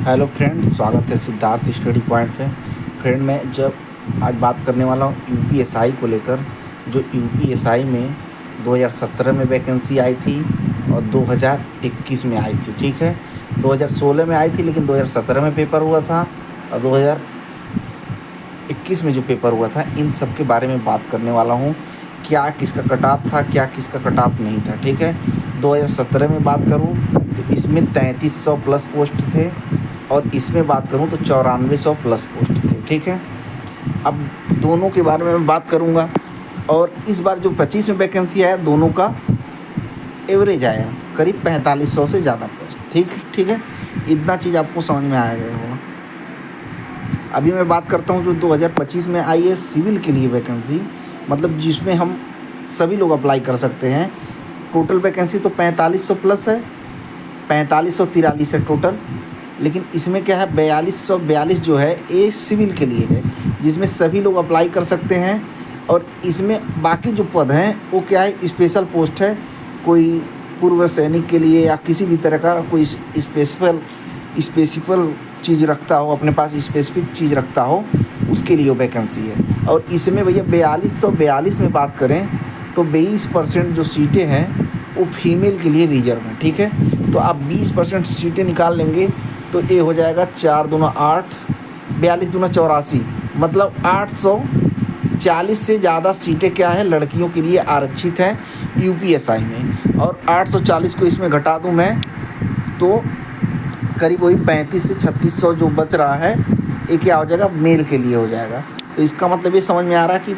Hello friend, स्वागत है Siddharth study point पे। फ्रेंड मैं जब आज बात करने वाला हूँ यूपीएसआई को लेकर। जो यूपीएसआई में 2017 में वैकेंसी आई थी और 2021 में आई थी। ठीक है, 2016 में आई थी लेकिन 2017 में पेपर हुआ था और 2021 में जो पेपर हुआ था, इन सब के बारे में बात करने वाला हूँ। क्या किसका कट ऑफ था, क्या किसका कट ऑफ नहीं था। ठीक है, 2017 में बात करूँ तो इसमें 3300 प्लस पोस्ट थे और इसमें बात करूं तो 9400 प्लस पोस्ट थे। ठीक है, अब दोनों के बारे में मैं बात करूंगा। और इस बार जो 25 में वैकेंसी आया, दोनों का एवरेज आया करीब 4500 से ज़्यादा पोस्ट। ठीक है, इतना चीज़ आपको समझ में आ गया होगा। अभी मैं बात करता हूं जो 2025 में आई है सिविल के लिए वैकेंसी, मतलब जिसमें हम सभी लोग अप्लाई कर सकते हैं। टोटल वैकेंसी तो 4500 प्लस है, 4543 है टोटल। लेकिन इसमें क्या है, 4242 जो है ये सिविल के लिए है, जिसमें सभी लोग अप्लाई कर सकते हैं। और इसमें बाकी जो पद हैं वो क्या है, स्पेशल पोस्ट है। कोई पूर्व सैनिक के लिए या किसी भी तरह का कोई स्पेसिफिक चीज़ रखता हो, अपने पास स्पेसिफिक चीज़ रखता हो, उसके लिए वो वैकेंसी है। और इसमें भैया 4242 में बात करें तो 22% जो सीटें हैं वो फीमेल के लिए रिजर्व हैं। ठीक है, तो आप 20% सीटें निकाल लेंगे तो ये हो जाएगा 4 दूना 8, 42 दूना 84, मतलब 840 से ज़्यादा सीटें क्या है लड़कियों के लिए आरक्षित हैं यूपीएसआई में। और 840 को इसमें घटा दूं मैं तो करीब वही 35 से 3600 जो बच रहा है, ये क्या हो जाएगा, मेल के लिए हो जाएगा। तो इसका मतलब ये समझ में आ रहा है कि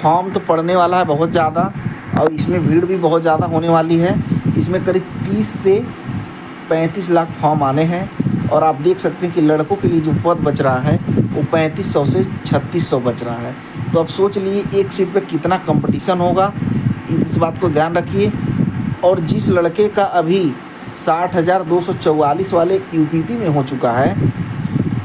फॉर्म तो पड़ने वाला है बहुत ज़्यादा और इसमें भीड़ भी बहुत ज़्यादा होने वाली है। इसमें करीब 30 से 35 लाख फॉर्म आने हैं। और आप देख सकते हैं कि लड़कों के लिए जो पद बच रहा है वो 3500 से 3600 बच रहा है। तो अब सोच लीजिए एक सीट पे कितना कंपटीशन होगा, इस बात को ध्यान रखिए। और जिस लड़के का अभी 60,244 वाले यूपीपी में हो चुका है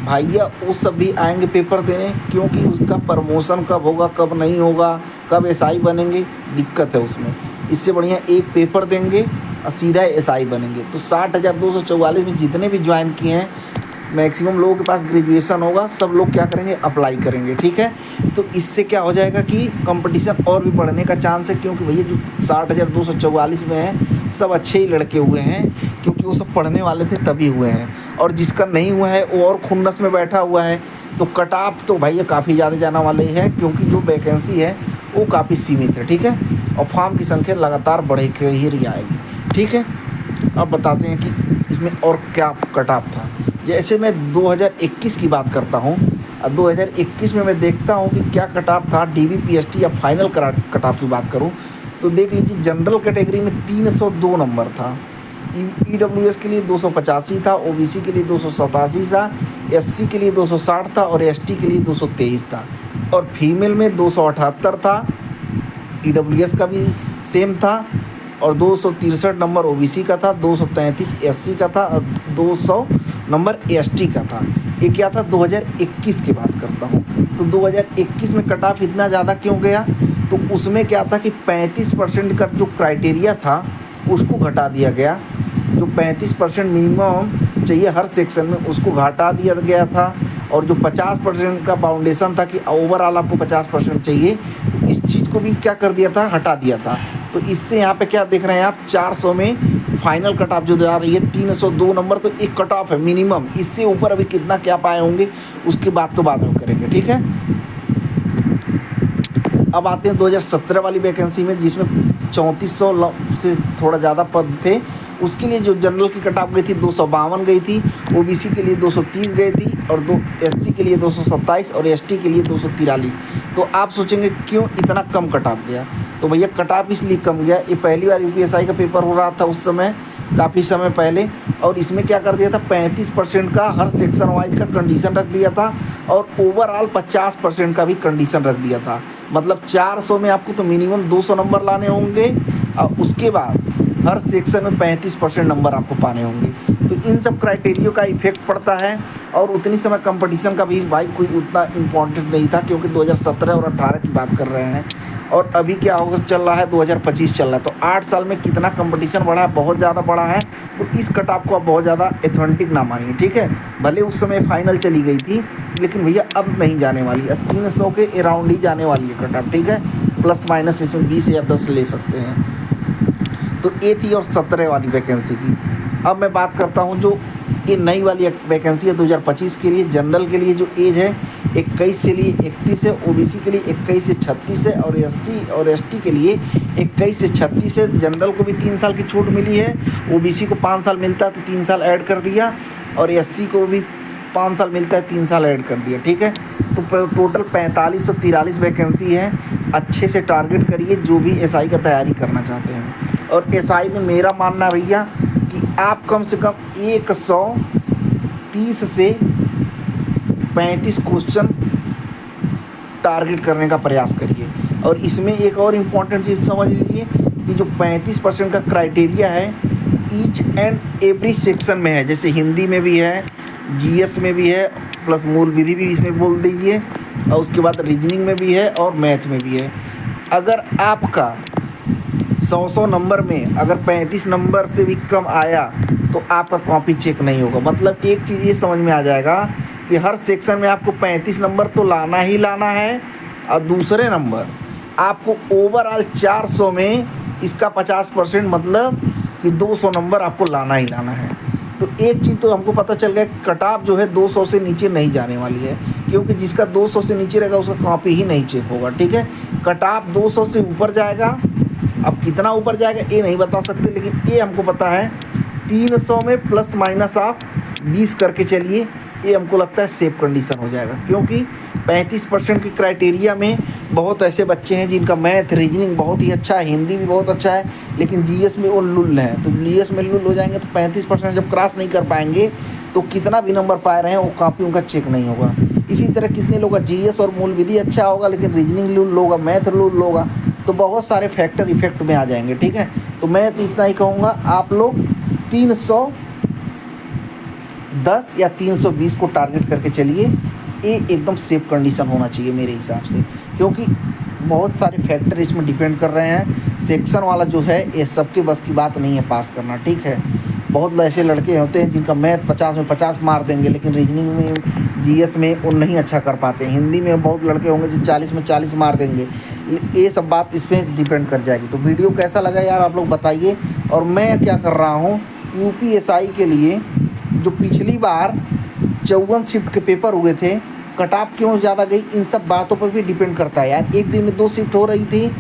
भैया, वो सब भी आएंगे पेपर देने, क्योंकि उसका प्रमोशन कब होगा कब नहीं होगा, कब एसआई बनेंगे, दिक्कत है उसमें। इससे बढ़िया एक पेपर देंगे और सीधा एसआई बनेंगे। तो 60,244 में जितने भी ज्वाइन किए हैं, मैक्सिमम लोगों के पास ग्रेजुएशन होगा, सब लोग क्या करेंगे, अप्लाई करेंगे। ठीक है, तो इससे क्या हो जाएगा कि कंपटीशन और भी बढ़ने का चांस है, क्योंकि भैया जो 60,244 में है सब अच्छे ही लड़के हुए हैं, क्योंकि वो सब पढ़ने वाले थे तभी हुए हैं। और जिसका नहीं हुआ है वो और खुन्नस में बैठा हुआ है। तो कट ऑफ तो भैया काफ़ी ज़्यादा जाना वाला ही है, क्योंकि जो वैकेंसी है वो काफ़ी सीमित है। ठीक है, और फॉर्म की संख्या लगातार बढ़ के ही रही आएगी। ठीक है, अब बताते हैं कि इसमें और क्या कट ऑफ था। जैसे मैं 2021 की बात करता हूँ, 2021 में मैं देखता हूँ कि क्या कट ऑफ था डीबीपीएसटी या फाइनल कट ऑफ की बात करूँ तो देख लीजिए, जनरल कैटेगरी में 302 नंबर था, ईडब्ल्यूएस के लिए 285 था, ओबीसी के लिए 287 था, एससी के लिए 260 था और एसटी के लिए 223 था। और फीमेल में 278 था, ईडब्ल्यूएस का भी सेम था, और 263 नंबर ओबीसी का था, 233 एससी का था और 200 नंबर एसटी का था। ये क्या था, 2021 की बात करता हूँ। तो 2021 में कट ऑफ इतना ज़्यादा क्यों गया, तो उसमें क्या था कि 35% का जो क्राइटेरिया था उसको घटा दिया गया। जो 35% मिनिमम चाहिए हर सेक्शन में उसको घटा दिया गया था। और जो 50% का बाउंडेशन था कि ओवरऑल आपको 50% चाहिए, तो इस चीज़ को भी क्या कर दिया था, हटा दिया था। तो इससे यहाँ पे क्या देख रहे हैं आप, 400 में फाइनल कट ऑफ जो जा रही है 302 नंबर, तो एक कट ऑफ है मिनिमम। इससे ऊपर अभी कितना क्या पाए होंगे उसकी बात तो बाद में करेंगे। ठीक है, अब आते हैं 2017 वाली वैकेंसी में, जिसमें 3400 से थोड़ा ज़्यादा पद थे। उसके लिए जो जनरल की कट ऑफ गई थी 252 गई थी, ओबीसी के लिए 230 गई थी और एससी के लिए 227 और एसटी के लिए 243। तो आप सोचेंगे क्यों इतना कम कट ऑफ गया, तो भैया कट ऑफ इसलिए कम गया, ये पहली बार यूपीएसआई का पेपर हो रहा था उस समय, काफ़ी समय पहले। और इसमें क्या कर दिया था, 35% का हर सेक्शन वाइज का कंडीशन रख दिया था और ओवरऑल 50% का भी कंडीशन रख दिया था। मतलब 400 में आपको तो मिनिमम 200 नंबर लाने होंगे और उसके बाद हर सेक्शन में 35% नंबर आपको पाने होंगे। तो इन सब क्राइटेरियो का इफेक्ट पड़ता है। और उतनी समय कंपटीशन का भी भाई कोई उतना इम्पोर्टेंट नहीं था, क्योंकि 2017 और 18 की बात कर रहे हैं। और अभी क्या होगा चल रहा है 2025 चल रहा है, तो 8 साल में कितना कंपटीशन बढ़ा है, बहुत ज़्यादा बढ़ा है। तो इस कट ऑफ को आप बहुत ज़्यादा एथेंटिक ना मानिए, ठीक है। भले उस समय फाइनल चली गई थी, लेकिन भैया अब नहीं जाने वाली, अब 300 के अराउंड ही जाने वाली है कट ऑफ, ठीक है। प्लस माइनस इसमें 20 या 10 ले सकते हैं। तो ये थी और 17 वाली वैकेंसी की। अब मैं बात करता हूँ जो ये नई वाली वैकेंसी है 2025 के लिए। जनरल के लिए जो एज है 21 से लिए 31 है, ओबीसी के लिए 21 से 36 है, और एससी और एसटी के लिए 21 से 36 है। जनरल को भी 3 साल की छूट मिली है, ओबीसी को 5 साल मिलता है तो 3 साल ऐड कर दिया, और एससी को भी 5 साल मिलता है 3 साल ऐड कर दिया, ठीक है। तो टोटल 4543 वैकेंसी है। अच्छे से टारगेट करिए जो भी एसआई का तैयारी करना चाहते हैं। और एसआई में मेरा मानना भैया कि आप कम से कम 130 से 35 क्वेश्चन टारगेट करने का प्रयास करिए। और इसमें एक और इम्पॉर्टेंट चीज़ समझ लीजिए कि जो 35% का क्राइटेरिया है ईच एंड एवरी सेक्शन में है, जैसे हिंदी में भी है, जीएस में भी है, प्लस मूल विधि भी इसमें बोल दीजिए, और उसके बाद रीजनिंग में भी है और मैथ में भी है। अगर आपका 100 नंबर में अगर 35 नंबर से भी कम आया तो आपका कॉपी चेक नहीं होगा। मतलब एक चीज़ ये समझ में आ जाएगा कि हर सेक्शन में आपको 35 नंबर तो लाना ही लाना है, और दूसरे नंबर आपको ओवरऑल 400 में इसका 50% मतलब कि 200 नंबर आपको लाना ही लाना है। तो एक चीज़ तो हमको पता चल गया, कट ऑफ जो है 200 से नीचे नहीं जाने वाली है, क्योंकि जिसका 200 से नीचे रहेगा उसका कॉपी ही नहीं चेक होगा, ठीक है। कट ऑफ 200 से ऊपर जाएगा, अब कितना ऊपर जाएगा ये नहीं बता सकते, लेकिन ये हमको पता है 300 में प्लस माइनस आप 20 करके चलिए, ये हमको लगता है सेफ कंडीशन हो जाएगा। क्योंकि 35% की क्राइटेरिया में बहुत ऐसे बच्चे हैं जिनका मैथ रीजनिंग बहुत ही अच्छा है, हिंदी भी बहुत अच्छा है, लेकिन जीएस में वो लुल हैं। तो जीएस में लुल हो जाएंगे तो 35% जब क्रॉस नहीं कर पाएंगे तो कितना भी नंबर पाए रहे हैं वो कॉपी उनका चेक नहीं होगा। इसी तरह कितने लोग का जीएस और मूल विधि अच्छा होगा लेकिन रीजनिंग लुल होगा, मैथ लुल होगा, तो बहुत सारे फैक्टर इफेक्ट में आ जाएंगे, ठीक है। तो मैं तो इतना ही कहूँगा, आप लोग 310 या 320 को टारगेट करके चलिए, ये एकदम सेफ कंडीशन होना चाहिए मेरे हिसाब से, क्योंकि बहुत सारे फैक्टर इसमें डिपेंड कर रहे हैं। सेक्शन वाला जो है ये सबके बस की बात नहीं है पास करना, ठीक है। बहुत ऐसे लड़के होते हैं जिनका मैथ 50 में 50 मार देंगे, लेकिन रीजनिंग में जीएस में वो नहीं अच्छा कर पाते। हिंदी में बहुत लड़के होंगे जो 40 में 40 मार देंगे। ये सब बात इस पर डिपेंड कर जाएगी। तो वीडियो कैसा लगा यार आप लोग बताइए। और मैं क्या कर रहा हूँ, यूपीएसआई के लिए जो पिछली बार 54 शिफ्ट के पेपर हुए थे, कट ऑफ क्यों ज़्यादा गई, इन सब बातों पर भी डिपेंड करता है यार। एक दिन में 2 शिफ्ट हो रही थी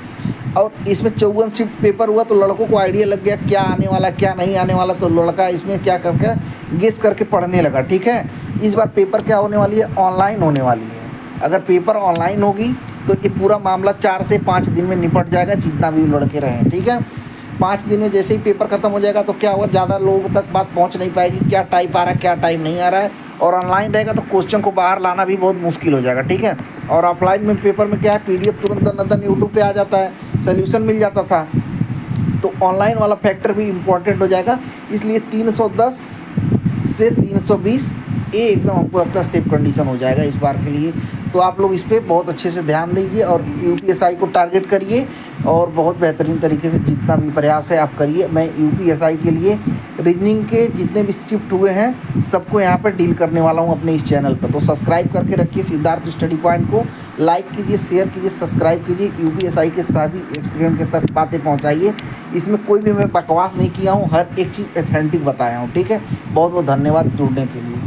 और इसमें 54 शिफ्ट पेपर हुआ, तो लड़कों को आइडिया लग गया क्या आने वाला क्या नहीं आने वाला, तो लड़का इसमें क्या करके गेस करके पढ़ने लगा, ठीक है। इस बार पेपर क्या होने वाली है, ऑनलाइन होने वाली है। अगर पेपर ऑनलाइन होगी तो ये पूरा मामला 4 से 5 दिन में निपट जाएगा, जितना भी लड़के रहें, ठीक है। 5 दिन में जैसे ही पेपर ख़त्म हो जाएगा तो क्या होगा, ज़्यादा लोगों तक बात पहुंच नहीं पाएगी क्या टाइप आ रहा है क्या टाइप नहीं आ रहा है। और ऑनलाइन रहेगा तो क्वेश्चन को बाहर लाना भी बहुत मुश्किल हो जाएगा, ठीक है। और ऑफलाइन में पेपर में क्या है, पीडीएफ तुरंत नंदन यूट्यूब पे आ जाता है, सॉल्यूशन मिल जाता था। तो ऑनलाइन वाला फैक्टर भी इम्पोर्टेंट हो जाएगा। इसलिए 310 से 320 ये एकदम हमको लगता है सेफ कंडीशन हो जाएगा इस बार के लिए। तो आप लोग इस पर बहुत अच्छे से ध्यान दीजिए और यूपीएसआई को टारगेट करिए, और बहुत बेहतरीन तरीके से जितना भी प्रयास है आप करिए। मैं यूपीएसआई के लिए रीजनिंग के जितने भी शिफ्ट हुए हैं सबको यहाँ पर डील करने वाला हूँ अपने इस चैनल पर। तो सब्सक्राइब करके रखिए सिद्धार्थ स्टडी पॉइंट को, लाइक कीजिए, शेयर कीजिए, सब्सक्राइब कीजिए। यूपीएसआई के सभी एस्पिरेंट के तक बातें पहुँचाइए। इसमें कोई भी मैं बकवास नहीं किया हूँ, हर एक चीज़ ऑथेंटिक बताया हूँ, ठीक है। बहुत बहुत धन्यवाद जुड़ने के लिए।